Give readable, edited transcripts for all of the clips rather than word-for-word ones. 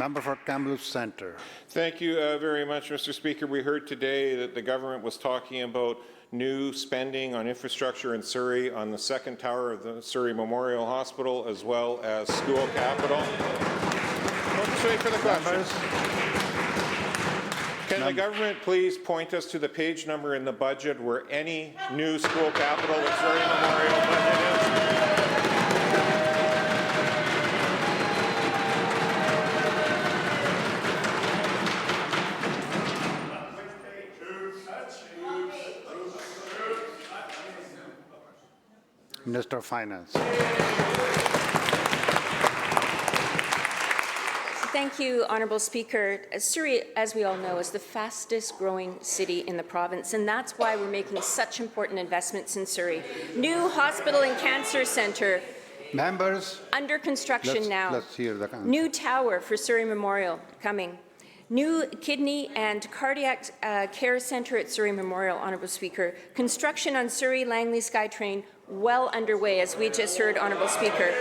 Member for Kamloops Centre. Thank you very much, Mr. Speaker. We heard today that the government was talking about new spending on infrastructure in Surrey on the second tower of the Surrey Memorial Hospital as well as school capital. We'll just wait for the question. Can the government please point us to the page number in the budget where any new school capital at Surrey Memorial budget is? Minister of Finance. Thank you, Honourable Speaker. Surrey, as we all know, is the fastest growing city in the province, and that's why we're making such important investments in Surrey. New hospital and cancer centre. Members. Under construction now. Let's hear the answer. New tower for Surrey Memorial coming. New kidney and cardiac care centre at Surrey Memorial, Honourable Speaker. Construction on Surrey Langley SkyTrain well underway, as we just heard, Honourable Speaker.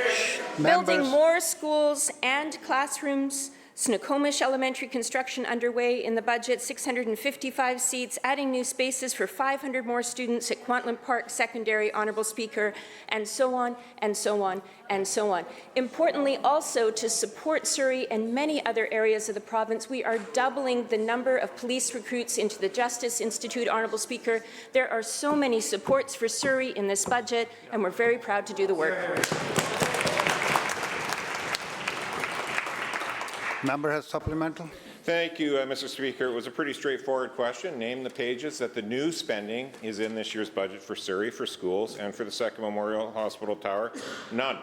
Building more schools and classrooms. Snoqualmie Elementary construction underway in the budget, 655 seats, adding new spaces for 500 more students at Kwantlen Park Secondary, Honourable Speaker, and so on, and so on, and so on. Importantly, also to support Surrey and many other areas of the province, we are doubling the number of police recruits into the Justice Institute, Honourable Speaker. There are so many supports for Surrey in this budget, and we're very proud to do the work. Member has supplemental. Thank you, Mr. Speaker. It was a pretty straightforward question. Name the pages that the new spending is in this year's budget for Surrey, for schools, and for the Second Memorial Hospital Tower. None.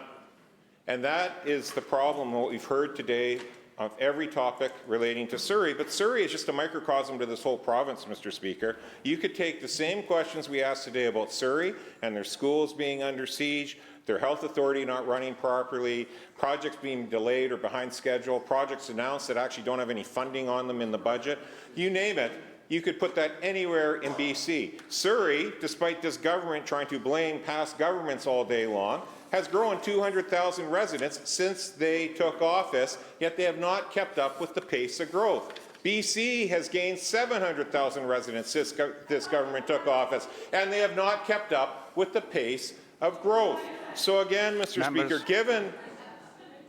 And that is the problem, what we've heard today of every topic relating to Surrey. But Surrey is just a microcosm to this whole province, Mr. Speaker. You could take the same questions we asked today about Surrey and their schools being under siege, their health authority not running properly, projects being delayed or behind schedule, projects announced that actually don't have any funding on them in the budget. You name it, you could put that anywhere in BC. Surrey, despite this government trying to blame past governments all day long, has grown 200,000 residents since they took office, yet they have not kept up with the pace of growth. BC has gained 700,000 residents since this government took office, and they have not kept up with the pace of growth. So again, Mr. Speaker,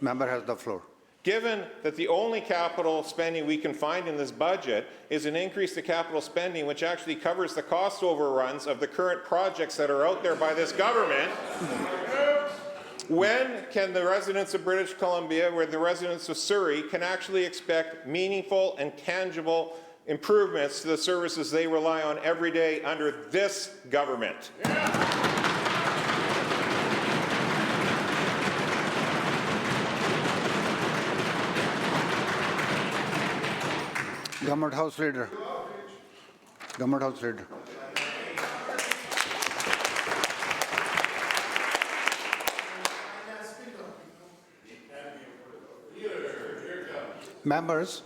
Member has the floor. Given that the only capital spending we can find in this budget is an increase to capital spending which actually covers the cost overruns of the current projects that are out there by this government, when can the residents of British Columbia, where the residents of Surrey, can actually expect meaningful and tangible improvements to the services they rely on every day under this government? Government House Leader. Government House Leader. Members,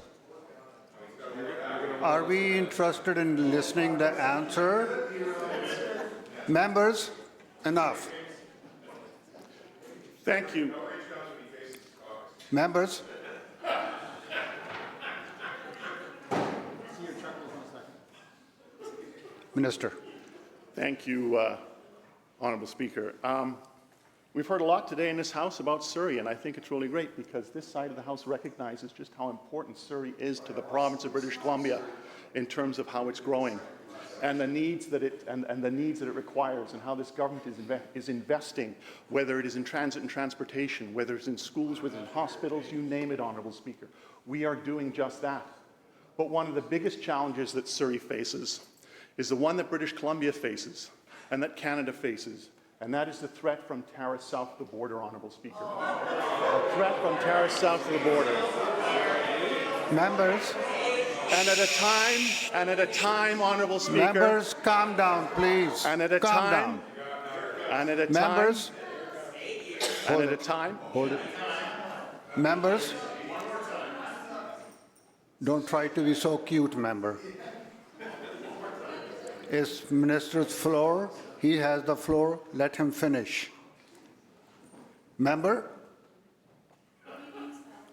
are we interested in listening to the answer? Members, enough. Thank you. Members. Minister. Thank you, Honourable Speaker. We've heard a lot today in this House about Surrey, and I think it's really great because this side of the House recognizes just how important Surrey is to the province of British Columbia in terms of how it's growing and the needs that it requires, and how this government is investing, whether it is in transit and transportation, whether it's in schools, whether it's in hospitals, you name it, Honourable Speaker. We are doing just that. But one of the biggest challenges that Surrey faces is the one that British Columbia faces and that Canada faces, and that is the threat from terrorists south of the border, Honourable Speaker. A threat from terrorists south of the border. Members. And at a time, Honourable Speaker. Members, calm down, please. And at a calm time. Down. And at a time. Members. And at a time. Hold it. Members. Don't try to be so cute, member. It's Minister's floor. He has the floor. Let him finish. Member?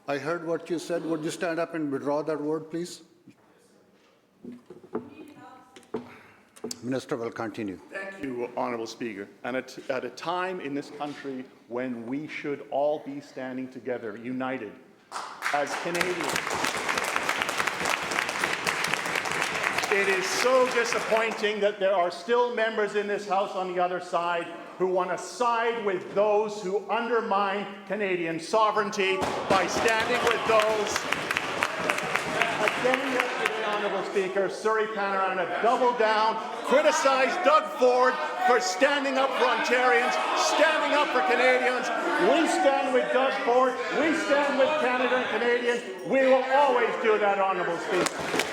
I heard what you said. Would you stand up and withdraw that word, please? Minister will continue. Thank you, Honourable Speaker. And at a time in this country when we should all be standing together, united, as Canadians, it is so disappointing that there are still members in this House on the other side who want to side with those who undermine Canadian sovereignty by standing with those. Again yesterday, Honourable Speaker, Surrey Panorama doubled down, criticized Doug Ford for standing up for Ontarians, standing up for Canadians. We stand with Doug Ford. We stand with Canada and Canadians. We will always do that, Honourable Speaker.